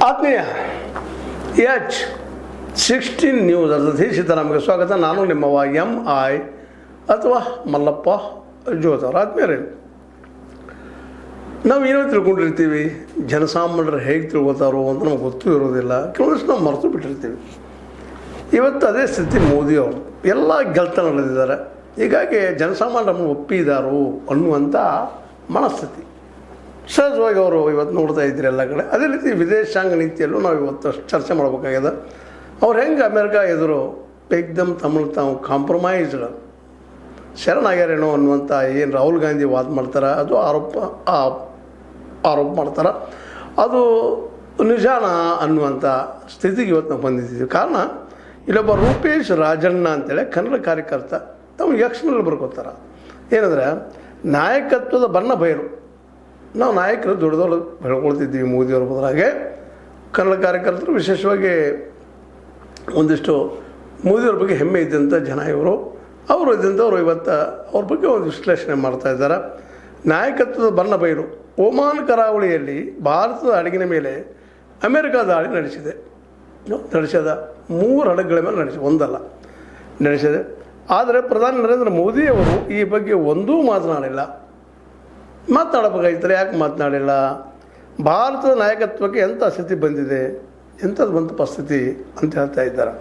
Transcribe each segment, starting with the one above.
ಆತ್ಮೀಯ H16 news ಅತಿಥಿ ಸಿದ್ದರಾಮಯ್ಯ ಸ್ವಾಗತ. ನಾನು ನಿಮ್ಮವ MI ಅಥವಾ ಮಲ್ಲಪ್ಪ ಜೋತವ್ರು. ಆತ್ಮೀಯರೇ, ನಾವು ಏನೋ ತಿಳ್ಕೊಂಡಿರ್ತೀವಿ, ಜನಸಾಮಾನ್ಯರು ಹೇಗೆ ತಿಳ್ಕೊತಾರೋ ಅಂತ ನಮ್ಗೆ ಗೊತ್ತೂ ಇರೋದಿಲ್ಲ. ಕೆಲವೊಂದಿಷ್ಟು ನಾವು ಮರೆತು ಬಿಟ್ಟಿರ್ತೀವಿ. ಇವತ್ತು ಅದೇ ಸ್ಥಿತಿ ಮೋದಿಯವರು ಎಲ್ಲ ಗೆಲ್ತನ ನಡೆದಿದ್ದಾರೆ. ಹೀಗಾಗಿ ಜನಸಾಮಾನ್ಯರನ್ನು ಒಪ್ಪಿದಾರೋ ಅನ್ನುವಂಥ ಮನಸ್ಥಿತಿ ಸಹಜವಾಗಿ ಅವರು ಇವತ್ತು ನೋಡ್ತಾ ಇದ್ದೀರಿ ಎಲ್ಲ ಕಡೆ. ಅದೇ ರೀತಿ ವಿದೇಶಾಂಗ ನೀತಿಯಲ್ಲೂ ನಾವು ಇವತ್ತು ಚರ್ಚೆ ಮಾಡಬೇಕಾಗಿದೆ. ಅವ್ರು ಹೆಂಗೆ ಅಮೇರಿಕಾ ಎದುರು ಏಕ್ದಮ್ ತಾವು ಕಾಂಪ್ರಮೈಸ್ಡ್ ಶರಣಾಗ್ಯಾರೇನೋ ಅನ್ನುವಂಥ ಏನು ರಾಹುಲ್ ಗಾಂಧಿ ವಾದ ಮಾಡ್ತಾರೆ, ಅದು ಆರೋಪ ಮಾಡ್ತಾರೆ, ಅದು ನಿಜಾನ ಅನ್ನುವಂಥ ಸ್ಥಿತಿಗೆ ಇವತ್ತು ನಾವು ಬಂದಿದ್ದೀವಿ. ಕಾರಣ ಇಲ್ಲೊಬ್ಬ ರೂಪೇಶ್ ರಾಜಣ್ಣ ಅಂತೇಳಿ ಕನ್ನಡ ಕಾರ್ಯಕರ್ತ ತಮ್ಮ ಯಕ್ಷನಲ್ಲಿ ಬರ್ಕೋತಾರೆ. ಏನಂದರೆ ನಾಯಕತ್ವದ ಬಣ್ಣ ಬಯಲು. ನಾವು ನಾಯಕರು ದೊಡ್ಡ ಹೇಳ್ಕೊಳ್ತಿದ್ದೀವಿ ಮೋದಿಯವ್ರ ಬದಲಾಗೆ. ಕನ್ನಡ ಕಾರ್ಯಕರ್ತರು ವಿಶೇಷವಾಗಿ ಒಂದಿಷ್ಟು ಮೋದಿಯವ್ರ ಬಗ್ಗೆ ಹೆಮ್ಮೆ ಇದ್ದಂಥ ಜನ ಅವರು ಇದ್ದಂಥವ್ರು ಇವತ್ತು ಅವ್ರ ಬಗ್ಗೆ ಒಂದು ವಿಶ್ಲೇಷಣೆ ಮಾಡ್ತಾ ಇದ್ದಾರೆ. ನಾಯಕತ್ವದ ಬಣ್ಣ ಬಯಲು. ಒಮಾನ್ ಕರಾವಳಿಯಲ್ಲಿ ಭಾರತದ ಹಡಗಿನ ಮೇಲೆ ಅಮೆರಿಕ ದಾಳಿ ನಡೆಸಿದೆ. 3 ಹಡಗುಗಳ ಮೇಲೆ ಒಂದಲ್ಲ ನಡೆಸಿದೆ. ಆದರೆ ಪ್ರಧಾನಿ ನರೇಂದ್ರ ಮೋದಿಯವರು ಈ ಬಗ್ಗೆ ಒಂದೂ ಮಾತನಾಡಬೇಕಾಗಿದ್ದರೆ ಯಾಕೆ ಮಾತನಾಡಿಲ್ಲ? ಭಾರತದ ನಾಯಕತ್ವಕ್ಕೆ ಎಂಥ ಸ್ಥಿತಿ ಬಂದಿದೆ, ಎಂಥದ್ದು ಬಂತ ಪರಿಸ್ಥಿತಿ ಅಂತ ಹೇಳ್ತಾ ಇದ್ದಾರೆ.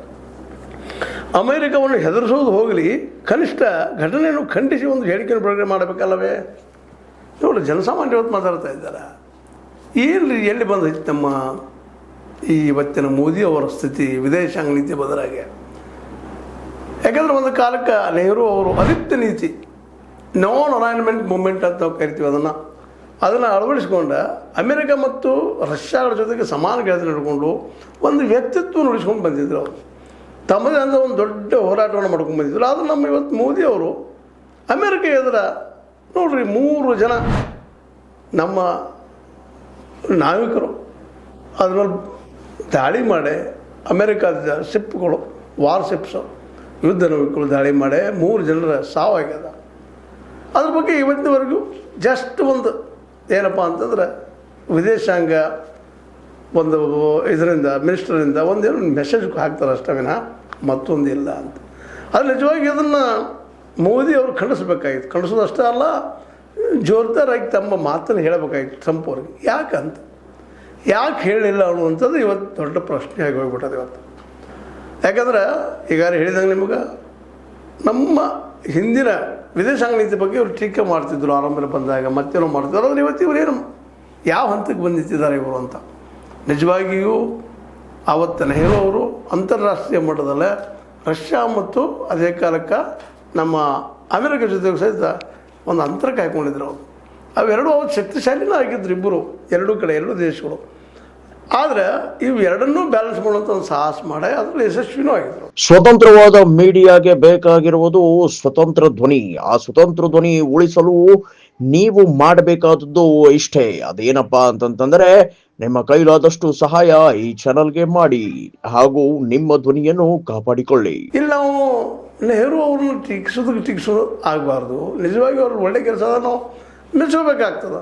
ಅಮೇರಿಕವನ್ನು ಹೆದರಿಸೋದು ಹೋಗಲಿ, ಕನಿಷ್ಠ ಘಟನೆಯನ್ನು ಖಂಡಿಸಿ ಒಂದು ಹೇಳಿಕೆಯನ್ನು ಬಿಡುಗಡೆ ಮಾಡಬೇಕಲ್ಲವೇ? ನೋಡಿ, ಜನಸಾಮಾನ್ಯ ಇವತ್ತು ಮಾತಾಡ್ತಾ ಇದ್ದಾರೆ. ಎಲ್ಲಿ ಬಂದೈತಿ ನಮ್ಮ ಈ ಇವತ್ತಿನ ಮೋದಿಯವರ ಸ್ಥಿತಿ, ವಿದೇಶಾಂಗ ನೀತಿ ಬದಲಾಗಿ? ಯಾಕಂದರೆ ಒಂದು ಕಾಲಕ್ಕೆ ನೆಹರು ಅವರು ಅಲಿಪ್ತ ನೀತಿ, ನಾನ್ ಅಲೈನ್ಮೆಂಟ್ ಮೂಮೆಂಟ್ ಅಂತ ನಾವು ಕರಿತೀವಿ, ಅದನ್ನು ಅಳವಡಿಸ್ಕೊಂಡು ಅಮೆರಿಕ ಮತ್ತು ರಷ್ಯಾಗಳ ಜೊತೆಗೆ ಸಮಾನ ಗೆಳತಿ ನಡ್ಕೊಂಡು ಒಂದು ವ್ಯಕ್ತಿತ್ವ ನುಡಿಸ್ಕೊಂಡು ಬಂದಿದ್ರು. ಅವರು ತಮ್ಮದೇ ಅಂತ ಒಂದು ದೊಡ್ಡ ಹೋರಾಟವನ್ನು ಮಾಡ್ಕೊಂಡು ಬಂದಿದ್ರು. ಆದರೆ ನಮ್ಮ ಇವತ್ತು ಮೋದಿಯವರು ಅಮೆರಿಕ ಎದುರ ನೋಡ್ರಿ 3 ಜನ ನಮ್ಮ ನಾವಿಕರು ಅದ್ರಲ್ಲಿ ದಾಳಿ ಮಾಡಿ ಅಮೆರಿಕದ ಶಿಪ್ಗಳು, ವಾರ್ ಶಿಪ್ಸು, ಯುದ್ಧ ನೌಕೆಗಳು ದಾಳಿ ಮಾಡಿ 3 ಜನರ ಸಾವಾಗ್ಯದ. ಅದ್ರ ಬಗ್ಗೆ ಇವತ್ತಿನವರೆಗೂ ಜಸ್ಟ್ ಒಂದು ಏನಪ್ಪ ಅಂತಂದ್ರೆ ವಿದೇಶಾಂಗ ಒಂದು ಇದರಿಂದ ಮಿನಿಸ್ಟರಿಂದ ಒಂದೇನು ಮೆಸೇಜ್ ಹಾಕ್ತಾರೆ ಅಷ್ಟೇ ವಿನಃ ಮತ್ತೊಂದು ಇಲ್ಲ ಅಂತ. ಅದು ನಿಜವಾಗಿ ಅದನ್ನು ಮೋದಿಯವರು ಖಂಡಿಸ್ಬೇಕಾಗಿತ್ತು. ಖಂಡಿಸೋದು ಅಷ್ಟೇ ಅಲ್ಲ, ಜೋರ್ದಾರಾಗಿ ತಮ್ಮ ಮಾತನ್ನು ಹೇಳಬೇಕಾಗಿತ್ತು ಟ್ರಂಪ್ ಅವ್ರಿಗೆ. ಯಾಕೆ ಹೇಳಿಲ್ಲ ಅನ್ನುವಂಥದ್ದು ಇವತ್ತು ದೊಡ್ಡ ಪ್ರಶ್ನೆ ಆಗಿ ಹೋಗ್ಬಿಟ್ಟದೆ ಇವತ್ತು. ಯಾಕಂದ್ರೆ ಈಗಾರು ಹೇಳಿದಂಗೆ ನಿಮಗೆ ನಮ್ಮ ಹಿಂದಿನ ವಿದೇಶಾಂಗ ನೀತಿ ಬಗ್ಗೆ ಇವರು ಟೀಕೆ ಮಾಡ್ತಿದ್ರು ಆರಂಭದಲ್ಲಿ ಬಂದಾಗ, ಮತ್ತೇನೋ ಮಾಡ್ತಿದ್ರು. ಆದರೆ ಇವತ್ತು ಇವರೇನು ಯಾವ ಹಂತಕ್ಕೆ ಬಂದಿತ್ತಿದ್ದಾರೆ ಇವರು ಅಂತ. ನಿಜವಾಗಿಯೂ ಆವತ್ತು ನೆಹರು ಅವರು ಅಂತಾರಾಷ್ಟ್ರೀಯ ಮಟ್ಟದಲ್ಲೇ ರಷ್ಯಾ ಮತ್ತು ಅದೇ ಕಾಲಕ್ಕೆ ನಮ್ಮ ಅಮೆರಿಕ ಜೊತೆಗೂ ಸಹಿತ ಒಂದು ಅಂತರ ಕಾಯ್ಕೊಂಡಿದ್ರು. ಅವೆರಡೂ ಅವತ್ತು ಶಕ್ತಿಶಾಲಿನೂ ಆಗಿದ್ರು ಇಬ್ಬರು, ಎರಡೂ ದೇಶಗಳು. ಆದರೆ ಇವು ಎರಡನ್ನೂ ಬ್ಯಾಲೆನ್ಸ್ ಮಾಡುವಂಥ ಒಂದು ಸಾಹಸ ಮಾಡಿ ಅದರಲ್ಲಿ ಯಶಸ್ವಿನೂ ಆಗಿದ್ರು. ಸ್ವತಂತ್ರವಾದ ಮೀಡಿಯಾಗೆ ಬೇಕಾಗಿರುವುದು ಸ್ವತಂತ್ರ ಧ್ವನಿ. ಆ ಸ್ವತಂತ್ರ ಧ್ವನಿ ಉಳಿಸಲು ನೀವು ಮಾಡಬೇಕಾದದ್ದು ಇಷ್ಟೇ. ಅದೇನಪ್ಪಾ ಅಂತಂತಂದ್ರೆ ನಿಮ್ಮ ಕೈಲಾದಷ್ಟು ಸಹಾಯ ಈ ಚಾನಲ್ಗೆ ಮಾಡಿ ಹಾಗೂ ನಿಮ್ಮ ಧ್ವನಿಯನ್ನು ಕಾಪಾಡಿಕೊಳ್ಳಿ. ಇಲ್ಲಿ ನಾವು ನೆಹರು ಅವ್ರನ್ನ ಟೀಕಿಸೋದು ಆಗಬಾರ್ದು. ನಿಜವಾಗಿ ಅವ್ರು ಒಳ್ಳೆ ಕೆಲಸ ನಾವು ಮೆಚ್ಚಬೇಕಾಗ್ತದೆ.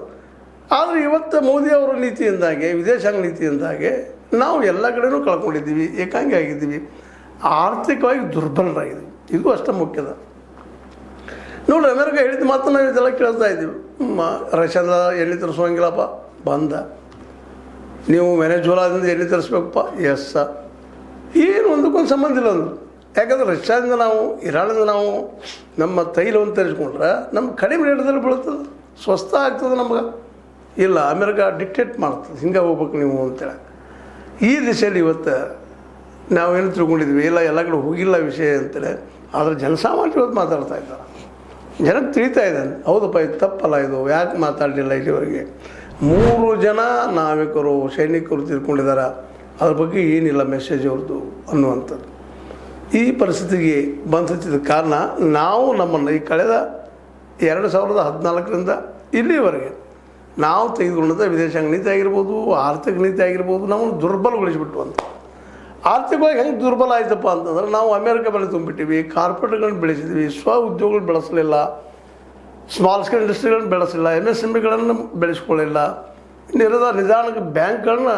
ಆದರೆ ಇವತ್ತು ಮೋದಿ ಅವರ ನೀತಿಯಿಂದಾಗೆ, ವಿದೇಶಾಂಗ ನೀತಿಯಿಂದಾಗೆ ನಾವು ಎಲ್ಲ ಕಡೆಯೂ ಕಳ್ಕೊಂಡಿದ್ದೀವಿ, ಏಕಾಂಗಿ ಆಗಿದ್ದೀವಿ, ಆರ್ಥಿಕವಾಗಿ ದುರ್ಬಲರಾಗಿದ್ದೀವಿ. ಇದು ಅಷ್ಟೇ ಮುಖ್ಯದ. ನೋಡಿ, ಅಮೆರಿಕ ಹೇಳಿದ ಮಾತು ನಾವು ಇದೆಲ್ಲ ಕೇಳ್ತಾ ಇದ್ದೀವಿ. ರಷ್ಯಾದ ಎಣ್ಣೆ ತರಿಸೋಂಗಿಲ್ಲಪ್ಪ, ಬಂದ. ನೀವು ವೆನೆಜುಲಾದಿಂದ ಎಣ್ಣೆ ತರಿಸ್ಬೇಕಪ್ಪ, ಎಸ್. ಏನು ಒಂದಕ್ಕೊಂದು ಸಂಬಂಧ ಇಲ್ಲ ಅಂದರು. ಯಾಕಂದರೆ ರಷ್ಯಾದಿಂದ ನಾವು, ಇರಾನಿಂದ ನಾವು ನಮ್ಮ ತೈಲವನ್ನು ತರಿಸ್ಕೊಂಡ್ರೆ ನಮ್ಗೆ ಕಡಿಮೆ ರೇಟದಲ್ಲಿ ಬೀಳ್ತದೆ, ಸ್ವಸ್ಥ ಆಗ್ತದೆ ನಮ್ಗೆ. ಇಲ್ಲ, ಅಮೆರಿಕ ಡಿಕ್ಟೇಟ್ ಮಾಡ್ತದೆ, ಹಿಂಗೆ ಹೋಗ್ಬೇಕು ನೀವು ಅಂತೇಳಿ. ಈ ದಿಶೆಯಲ್ಲಿ ಇವತ್ತು ನಾವೇನು ತಿಳ್ಕೊಂಡಿದ್ವಿ, ಇಲ್ಲ ಎಲ್ಲ ಕಡೆ ಹೋಗಿಲ್ಲ ವಿಷಯ ಅಂತೇಳಿ. ಆದರೆ ಜನಸಾಮಾನ್ಯರು ಇವತ್ತು ಮಾತಾಡ್ತಾ ಇದ್ದಾರೆ, ಜನಕ್ಕೆ ತಿಳಿತಾ ಇದೆ. ಹೌದಪ್ಪ, ಇದು ತಪ್ಪಲ್ಲ, ಇದು ಯಾಕೆ ಮಾತಾಡಲಿಲ್ಲ ಇಲ್ಲಿವರೆಗೆ? 3 ಜನ ನಾವಿಕರು, ಸೈನಿಕರು ತಿಳ್ಕೊಂಡಿದ್ದಾರೆ, ಅದ್ರ ಬಗ್ಗೆ ಏನಿಲ್ಲ ಮೆಸೇಜ್ ಅವ್ರದ್ದು ಅನ್ನುವಂಥದ್ದು. ಈ ಪರಿಸ್ಥಿತಿಗೆ ಬಂದಿದ್ದ ಕಾರಣ ನಾವು ನಮ್ಮನ್ನು ಈ ಕಳೆದ 2014ರಿಂದ ಇಲ್ಲಿವರೆಗೆ ನಾವು ತೆಗೆದುಕೊಂಡಂಥ ವಿದೇಶಾಂಗ ನೀತಿ ಆಗಿರ್ಬೋದು, ಆರ್ಥಿಕ ನೀತಿ ಆಗಿರ್ಬೋದು, ನಾವು ದುರ್ಬಲಗೊಳಿಸಿಬಿಟ್ಟು ಅಂತ. ಆರ್ಥಿಕವಾಗಿ ಹೆಂಗೆ ದುರ್ಬಲ ಆಯ್ತಪ್ಪ ಅಂತಂದ್ರೆ, ನಾವು ಅಮೇರಿಕ ಬೆಲೆ ತುಂಬಿಟ್ಟಿವಿ, ಕಾರ್ಪೊರೇಟ್ಗಳನ್ನ ಬೆಳೆಸಿದ್ವಿ, ಸ್ವ ಉದ್ಯೋಗಗಳು ಬೆಳೆಸಲಿಲ್ಲ, ಸ್ಮಾಲ್ ಸ್ಕೇಲ್ ಇಂಡಸ್ಟ್ರಿಗಳನ್ನು ಬೆಳೆಸಿಲ್ಲ, MSMEಗಳನ್ನು ಬೆಳೆಸ್ಕೊಳ್ಳಿಲ್ಲ, ನಿಧಾನಕ್ಕೆ ಬ್ಯಾಂಕ್ಗಳನ್ನ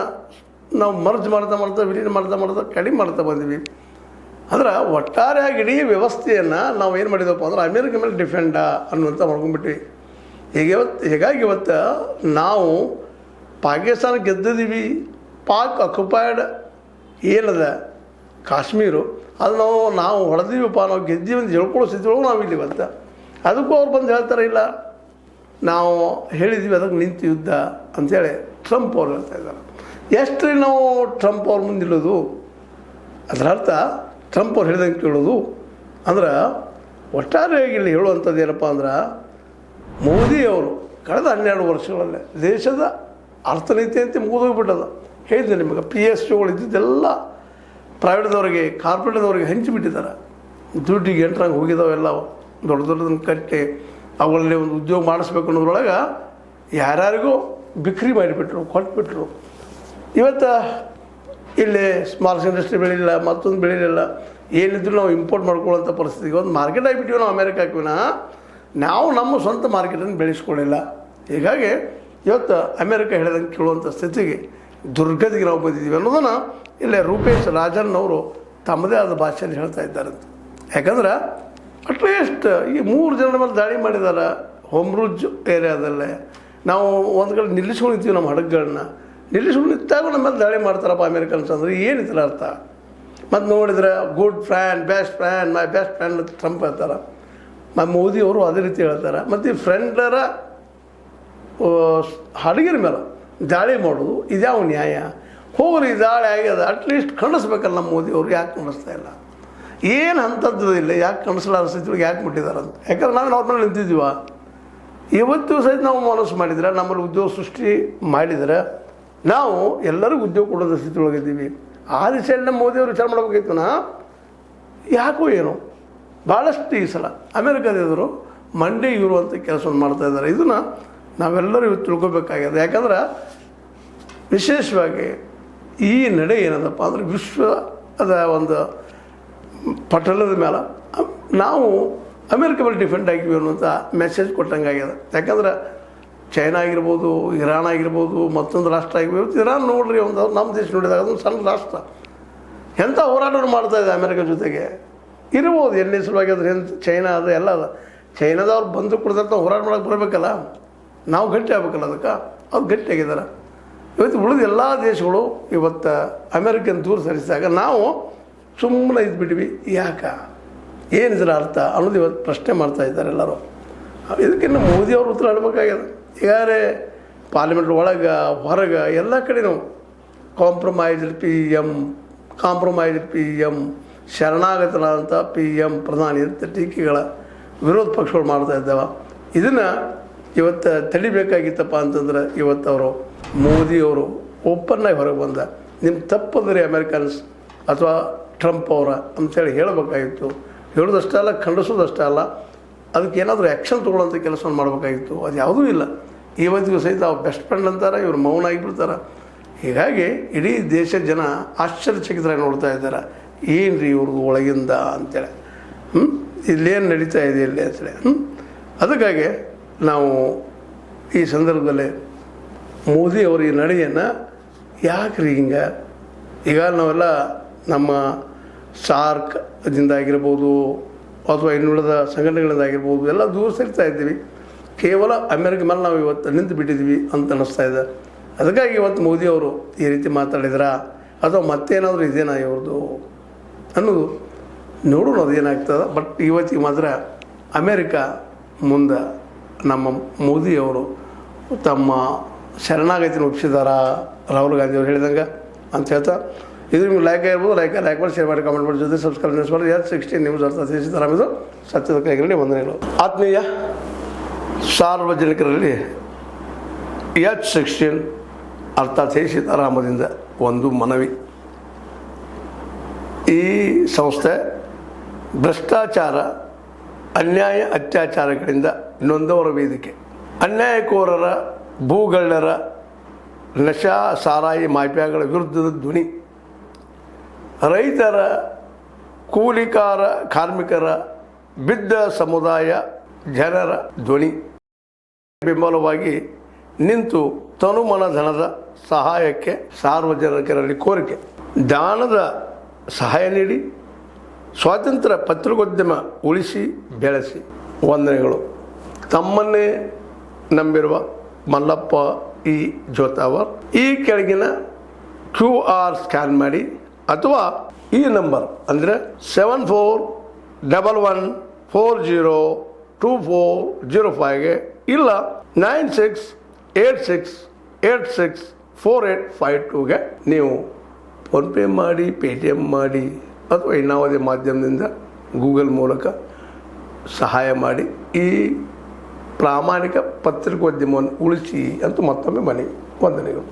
ನಾವು ಮರ್ಜ್ ಮಾಡ್ತಾ ವಿಲೀನ ಮಾಡ್ತಾ ಕಡಿಮೆ ಮಾಡ್ತಾ ಬಂದ್ವಿ. ಅಂದ್ರೆ ಒಟ್ಟಾರೆಯಾಗಿ ಇಡೀ ವ್ಯವಸ್ಥೆಯನ್ನು ನಾವು ಏನು ಮಾಡಿದವಪ್ಪ ಅಂದ್ರೆ ಅಮೇರಿಕ ಮೇಲೆ ಡಿಫೆಂಡ ಅನ್ನುವಂಥ ಮಾಡ್ಕೊಂಡ್ಬಿಟ್ವಿ. ಹೀಗಾಗಿ ಇವತ್ತು ನಾವು ಪಾಕಿಸ್ತಾನ ಗೆದ್ದಿದ್ದೀವಿ. ಪಾಕ್ ಅಕ್ಯುಪೈಡ್ ಏನದ ಕಾಶ್ಮೀರು ಅದು ನಾವು ಹೊಡೆದೀವಪ್ಪ, ನಾವು ಗೆದ್ದೀವಿ ಅಂತ ಹೇಳ್ಕೊಳ್ಳೋ ಸ್ಥಿತಿಯೊಳಗೆ ನಾವು ಇಲ್ಲಿ ಇವತ್ತು. ಅದಕ್ಕೂ ಅವ್ರು ಬಂದು ಹೇಳ್ತಾರೆ ಇಲ್ಲ ನಾವು ಹೇಳಿದ್ವಿ ಅದಕ್ಕೆ ನಿಂತು ಯುದ್ಧ ಅಂಥೇಳಿ ಟ್ರಂಪ್ ಅವ್ರು ಹೇಳ್ತಾ ಇದ್ದಾರೆ. ಎಷ್ಟು ನಾವು ಟ್ರಂಪ್ ಅವ್ರ ಮುಂದೆ ಇಡೋದು? ಅದರ ಅರ್ಥ ಟ್ರಂಪ್ ಅವ್ರು ಹೇಳಿದಂಗೆ ಕೇಳೋದು ಅಂದ್ರೆ ಒಟ್ಟಾರೆಯಾಗಿ ಇಲ್ಲಿ ಹೇಳುವಂಥದ್ದು ಏನಪ್ಪ ಅಂದ್ರೆ ಮೋದಿಯವರು ಕಳೆದ 12 ವರ್ಷಗಳಲ್ಲಿ ದೇಶದ ಅರ್ಥನೀತಿ ಅಂತ ಮುಗಿದೋಗ್ಬಿಟ್ಟದ. ಹೇಳಿದೆ ನಿಮಗೆ PSUಗಳು ಇದ್ದಿದ್ದೆಲ್ಲ ಪ್ರೈವೇಟ್ದವ್ರಿಗೆ ಕಾರ್ಪೊರೇಟ್ದವ್ರಿಗೆ ಹಂಚಿಬಿಟ್ಟಿದ್ದಾರೆ. ದುಡ್ಡಿಗೆ ಎಂಟ್ರಂಗೆ ಹೋಗಿದ್ದಾವೆಲ್ಲ ದೊಡ್ಡದನ್ನು ಕಟ್ಟಿ ಅವುಗಳಲ್ಲಿ ಒಂದು ಉದ್ಯೋಗ ಮಾಡಿಸ್ಬೇಕು ಅನ್ನೋದ್ರೊಳಗೆ ಯಾರ್ಯಾರಿಗೂ ಬಿಕ್ರಿ ಮಾಡಿಬಿಟ್ರು, ಕೊಟ್ಬಿಟ್ರು. ಇವತ್ತು ಇಲ್ಲಿ ಸ್ಮಾಲ್ ಇಂಡಸ್ಟ್ರಿ ಬೆಳೀಲಿಲ್ಲ, ಮತ್ತೊಂದು ಬೆಳೀಲಿಲ್ಲ, ಏನಿದ್ರು ನಾವು ಇಂಪೋರ್ಟ್ ಮಾಡ್ಕೊಳ್ಳೋಂಥ ಪರಿಸ್ಥಿತಿಗೆ ಒಂದು ಮಾರ್ಕೆಟ್ ಆಗಿಬಿಟ್ಟಿವಿ ನಾವು ಅಮೇರಿಕಕ್ಕೆ. ನಾವು ನಮ್ಮ ಸ್ವಂತ ಮಾರ್ಕೆಟನ್ನು ಬೆಳೆಸ್ಕೊಳ್ಳಿಲ್ಲ. ಹೀಗಾಗಿ ಇವತ್ತು ಅಮೇರಿಕ ಹೇಳಿದಂಗೆ ಕೇಳುವಂಥ ಸ್ಥಿತಿಗೆ ದುರ್ಗತಿಗೆ ನಾವು ಬಂದಿದ್ದೀವಿ ಅನ್ನೋದನ್ನು ಇಲ್ಲೇ ರೂಪೇಶ್ ರಾಜನ್ ಅವರು ತಮ್ಮದೇ ಆದ ಭಾಷೆಯಲ್ಲಿ ಹೇಳ್ತಾ ಇದ್ದಾರಂತ. ಯಾಕಂದ್ರೆ ಅಟ್ಲೀಸ್ಟ್ ಈ 3 ಜನರ ಮೇಲೆ ದಾಳಿ ಮಾಡಿದ್ದಾರೆ ಹೋಮ್ರೂಜ್ ಏರಿಯಾದಲ್ಲೇ. ನಾವು ಒಂದು ಕಡೆ ನಿಲ್ಲಿಸ್ಕೊಂಡಿರ್ತೀವಿ ನಮ್ಮ ಹಡಗುಗಳನ್ನ, ನಿಲ್ಲಿಸ್ಕೊಂಡು ನಿಂತಾಗ ನಮ್ಮ ಮೇಲೆ ದಾಳಿ ಮಾಡ್ತಾರಪ್ಪ ಅಮೇರಿಕನ್ಸ್ ಅಂದರೆ ಏನಿದ್ರ ಅರ್ಥ? ಮತ್ತು ನೋಡಿದ್ರೆ good friend, best friend, my best friend ಅಂತ ಟ್ರಂಪ್ ಹೇಳ್ತಾರೆ. ಮೋದಿಯವರು ಅದೇ ರೀತಿ ಹೇಳ್ತಾರೆ. ಮತ್ತು ಈ ಫ್ರೆಂಡರ ಹಡಗಿನ ಮೇಲೆ ದಾಳಿ ಮಾಡೋದು ಇದ್ಯಾವ ನ್ಯಾಯ? ಹೋಗ್ರಿ ದಾಳಿ ಆಗ್ಯದ ಅಟ್ಲೀಸ್ಟ್ ಖಂಡಿಸ್ಬೇಕಲ್ಲ ನಮ್ಮ ಮೋದಿಯವರು. ಯಾಕೆ ಖಂಡಿಸ್ತಾ ಇಲ್ಲ? ಏನು ಅಂಥದ್ದು ಇಲ್ಲ, ಯಾಕೆ ಖಂಡಿಸಲಾರ ಸ್ಥಿತಿಗೆ ಯಾಕೆ ಬಿಟ್ಟಿದ್ದಾರೆ ಅಂತ. ಯಾಕಂದ್ರೆ ನಾವು ಅವ್ರ ಮೇಲೆ ನಿಂತಿದ್ದೀವ. ಇವತ್ತು ಸಹಿತ ನಾವು ಮನಸ್ಸು ಮಾಡಿದರೆ ನಮ್ಮಲ್ಲಿ ಉದ್ಯೋಗ ಸೃಷ್ಟಿ ಮಾಡಿದರೆ ನಾವು ಎಲ್ಲರಿಗೂ ಉದ್ಯೋಗ ಕೊಡೋದ ಸ್ಥಿತಿ ಒಳಗಿದ್ದೀವಿ. ಆ ದಿಶೆಯಲ್ಲಿ ನಮ್ಮ ಮೋದಿಯವರು ವಿಚಾರ ಮಾಡಬೇಕಾಯ್ತು. ಯಾಕೋ ಏನೋ ಭಾಳಷ್ಟು ಈ ಸಲ ಅಮೇರಿಕದ ಎದುರು ಮಂಡೆ ಇವರು ಅಂತ ಕೆಲಸವನ್ನು ಮಾಡ್ತಾಯಿದ್ದಾರೆ. ಇದನ್ನು ನಾವೆಲ್ಲರೂ ಇವತ್ತು ತಿಳ್ಕೊಬೇಕಾಗಿದೆ. ಯಾಕಂದ್ರೆ ವಿಶೇಷವಾಗಿ ಈ ನಡೆ ಏನದಪ್ಪ ಅಂದರೆ ವಿಶ್ವದ ಒಂದು ಪಟಲದ ಮೇಲೆ ನಾವು ಅಮೇರಿಕ ಮೇಲೆ ಡಿಫೆಂಡ್ ಆಗಿವಿ ಅನ್ನುವಂಥ ಮೆಸೇಜ್ ಕೊಟ್ಟಂಗೆ ಆಗ್ಯದ. ಯಾಕಂದ್ರೆ ಚೈನಾ ಆಗಿರ್ಬೋದು, ಇರಾನ್ ಆಗಿರ್ಬೋದು, ಮತ್ತೊಂದು ರಾಷ್ಟ್ರ ಆಗಿರ್ಬೋದು. ಇರಾನ್ ನೋಡ್ರಿ ಒಂದು ನಮ್ಮ ದೇಶ ನೋಡಿದಾಗ ಅದೊಂದು ಸಣ್ಣ ರಾಷ್ಟ್ರ ಎಂಥ ಹೋರಾಟವನ್ನು ಮಾಡ್ತಾಯಿದೆ ಅಮೇರಿಕ ಜೊತೆಗೆ. ಇರ್ಬೋದು ಎಣ್ಣೆ ಸಲುವಾಗಿ ಅದ್ರ ಚೈನಾ ಅದು ಎಲ್ಲ ಅದ. ಚೈನಾದವ್ರು ಬಂದು ಕೊಡ್ದಂಥ ಹೋರಾಟ ಮಾಡೋಕ್ಕೆ ಬರಬೇಕಲ್ಲ, ನಾವು ಗಟ್ಟಿ ಆಗ್ಬೇಕಲ್ಲ. ಅದಕ್ಕೆ ಅದು ಗಟ್ಟಿಯಾಗಿದ್ದಾರೆ. ಇವತ್ತು ಉಳಿದ ಎಲ್ಲ ದೇಶಗಳು ಇವತ್ತು ಅಮೇರಿಕನ್ ದೂರ ಸರಿಸಿದಾಗ ನಾವು ಸುಮ್ಮನೆ ಇದ್ಬಿಟ್ವಿ. ಯಾಕೆ? ಏನಿದ್ರ ಅರ್ಥ ಅನ್ನೋದು ಇವತ್ತು ಪ್ರಶ್ನೆ ಮಾಡ್ತಾ ಇದ್ದಾರೆ ಎಲ್ಲರೂ. ಇದಕ್ಕಿಂತ ಮೋದಿಯವರು ಉತ್ತರ ಆಡಬೇಕಾಗ್ಯದ. ಈಗಾಗಲೇ ಪಾರ್ಲಿಮೆಂಟ್ ಒಳಗೆ ಹೊರಗೆ ಎಲ್ಲ ಕಡೆನೂ ಕಾಂಪ್ರಮೈಸ್ಡ್ PM ಶರಣಾಗತನಾದಂಥ PM ಪ್ರಧಾನಿ ಅಂತ ಟೀಕೆಗಳ ವಿರೋಧ ಪಕ್ಷಗಳು ಮಾಡ್ತಾ ಇದ್ದಾವೆ. ಇದನ್ನು ಇವತ್ತು ತಡಿಬೇಕಾಗಿತ್ತಪ್ಪ ಅಂತಂದ್ರೆ ಇವತ್ತು ಅವರು ಮೋದಿಯವರು ಓಪನ್ನಾಗಿ ಹೊರಗೆ ಬಂದ ನಿಮ್ಮ ತಪ್ಪದ್ರಿ ಅಮೇರಿಕನ್ಸ್ ಅಥವಾ ಟ್ರಂಪ್ ಅವರ ಅಂಥೇಳಿ ಹೇಳಬೇಕಾಗಿತ್ತು. ಹೇಳೋದಷ್ಟೇ ಅಲ್ಲ, ಖಂಡಿಸೋದಷ್ಟೇ ಅಲ್ಲ, ಅದಕ್ಕೆ ಏನಾದರೂ ಆ್ಯಕ್ಷನ್ ತೊಗೊಳ್ಳೋಂಥ ಕೆಲಸವನ್ನು ಮಾಡಬೇಕಾಗಿತ್ತು. ಅದು ಯಾವುದೂ ಇಲ್ಲ. ಇವತ್ತಿಗೂ ಸಹಿತ ಅವ್ರು ಬೆಸ್ಟ್ ಫ್ರೆಂಡ್ ಅಂತಾರೆ, ಇವರು ಮೌನ ಆಗಿಬಿಡ್ತಾರೆ. ಹೀಗಾಗಿ ಇಡೀ ದೇಶದ ಜನ ಆಶ್ಚರ್ಯಚಕಿತರಾಗಿ ನೋಡ್ತಾ ಇದ್ದಾರೆ. ಏನು ರೀ ಇವ್ರದ್ದು ಒಳಗಿಂದ ಅಂತೇಳಿ, ಇಲ್ಲೇನು ನಡೀತಾ ಇದೆ ಇಲ್ಲಿ ಅಂತೇಳಿ. ಅದಕ್ಕಾಗಿ ನಾವು ಈ ಸಂದರ್ಭದಲ್ಲಿ ಮೋದಿಯವರು ಈ ನಡೆಯನ್ನು ಯಾಕ್ರಿ ಹಿಂಗೆ, ಈಗ ನಾವೆಲ್ಲ ನಮ್ಮ ಸಾರ್ಕ್ದಿಂದಾಗಿರ್ಬೋದು ಅಥವಾ ಇನ್ನುಳಿದ ಸಂಘಟನೆಗಳಿಂದಾಗಿರ್ಬೋದು ಎಲ್ಲ ದೂರ ಸರಿತಾ ಇದ್ದೀವಿ. ಕೇವಲ ಅಮೇರಿಕ ಮೇಲೆ ನಾವು ಇವತ್ತು ನಿಂತು ಬಿಟ್ಟಿದ್ವಿ ಅಂತ ಅನ್ನಿಸ್ತಾ ಇದೆ. ಅದಕ್ಕಾಗಿ ಇವತ್ತು ಮೋದಿಯವರು ಈ ರೀತಿ ಮಾತಾಡಿದ್ರಾ ಅಥವಾ ಮತ್ತೇನಾದರೂ ಇದೇನಾ ಇವ್ರದ್ದು ಅನ್ನೋದು ನೋಡೋಣ ಅದೇನಾಗ್ತದೆ. ಬಟ್ ಇವತ್ತಿಗೆ ಮಾತ್ರ ಅಮೇರಿಕ ಮುಂದೆ ನಮ್ಮ ಮೋದಿಯವರು ತಮ್ಮ ಶರಣಾಗತಿನ ಒಪ್ಪಿಸಿದಾರ ರಾಹುಲ್ ಗಾಂಧಿ ಅವರು ಹೇಳಿದಂಗೆ ಅಂತ ಹೇಳ್ತಾ, ಇದು ನಿಮ್ಗೆ ಲೈಕ್ ಆಗಿರ್ಬೋದು, ಲೈಕ್ ಮಾಡಿ, ಶೇರ್ ಮಾಡಿ, ಕಮೆಂಟ್ ಮಾಡಿ, ಜೊತೆ ಸಬ್ಸ್ಕ್ರೈಬ್ ಮಾಡಿ. S16 ನ್ಯೂಸ್ ಅರ್ಥ ಸೀತಾರಾಮಿದು ಸತ್ಯದ ಕೈಗಳಲ್ಲಿ ವಂದನೆಗಳು. ಆತ್ಮೀಯ ಸಾರ್ವಜನಿಕರಲ್ಲಿ H16 ಅರ್ಥಾತ್ ಸೀತಾರಾಮದಿಂದ ಒಂದು ಮನವಿ. ಈ ಸಂಸ್ಥೆ ಭ್ರಷ್ಟಾಚಾರ, ಅನ್ಯಾಯ, ಅತ್ಯಾಚಾರಗಳಿಂದ ನೊಂದವರ ವೇದಿಕೆ. ಅನ್ಯಾಯಕೋರರ, ಭೂಗಳ್ಳರ, ನಶಾ ಸಾರಾಯಿ ಮಾಫಿಯಾಗಳ ವಿರುದ್ಧದ ಧ್ವನಿ. ರೈತರ, ಕೂಲಿಕಾರ, ಕಾರ್ಮಿಕರ, ಬಿದ್ದ ಸಮುದಾಯ ಜನರ ಧ್ವನಿ. ಬೆಂಬಲವಾಗಿ ನಿಂತು ತನುಮನ ಧನದ ಸಹಾಯಕ್ಕೆ ಸಾರ್ವಜನಿಕರಲ್ಲಿ ಕೋರಿಕೆ. ದಾನದ ಸಹಾಯ ನೀಡಿ ಸ್ವಾತಂತ್ರ್ಯ ಪತ್ರಿಕೋದ್ಯಮ ಉಳಿಸಿ ಬೆಳೆಸಿ. ವಂದನೆಗಳು. ತಮ್ಮನ್ನೇ ನಂಬಿರುವ ಮಲ್ಲಪ್ಪ ಇ ಜೋತಾವರ್. ಈ ಕೆಳಗಿನ QR ಸ್ಕ್ಯಾನ್ ಮಾಡಿ ಅಥವಾ ಈ ನಂಬರ್ ಅಂದರೆ 7411402405ಗೆ ಇಲ್ಲ 9686864852ಗೆ ನೀವು ಫೋನ್ಪೇ ಮಾಡಿ, ಪೇಟಿಎಮ್ ಮಾಡಿ ಅಥವಾ ಇನ್ನಾವುದೇ ಮಾಧ್ಯಮದಿಂದ ಗೂಗಲ್ ಮೂಲಕ ಸಹಾಯ ಮಾಡಿ ಈ ಪ್ರಾಮಾಣಿಕ ಪತ್ರಿಕೋದ್ಯಮವನ್ನು ಉಳಿಸಿ ಅಂತ ಮತ್ತೊಮ್ಮೆ ಮನವಿ. ವಂದನೆಗಳು.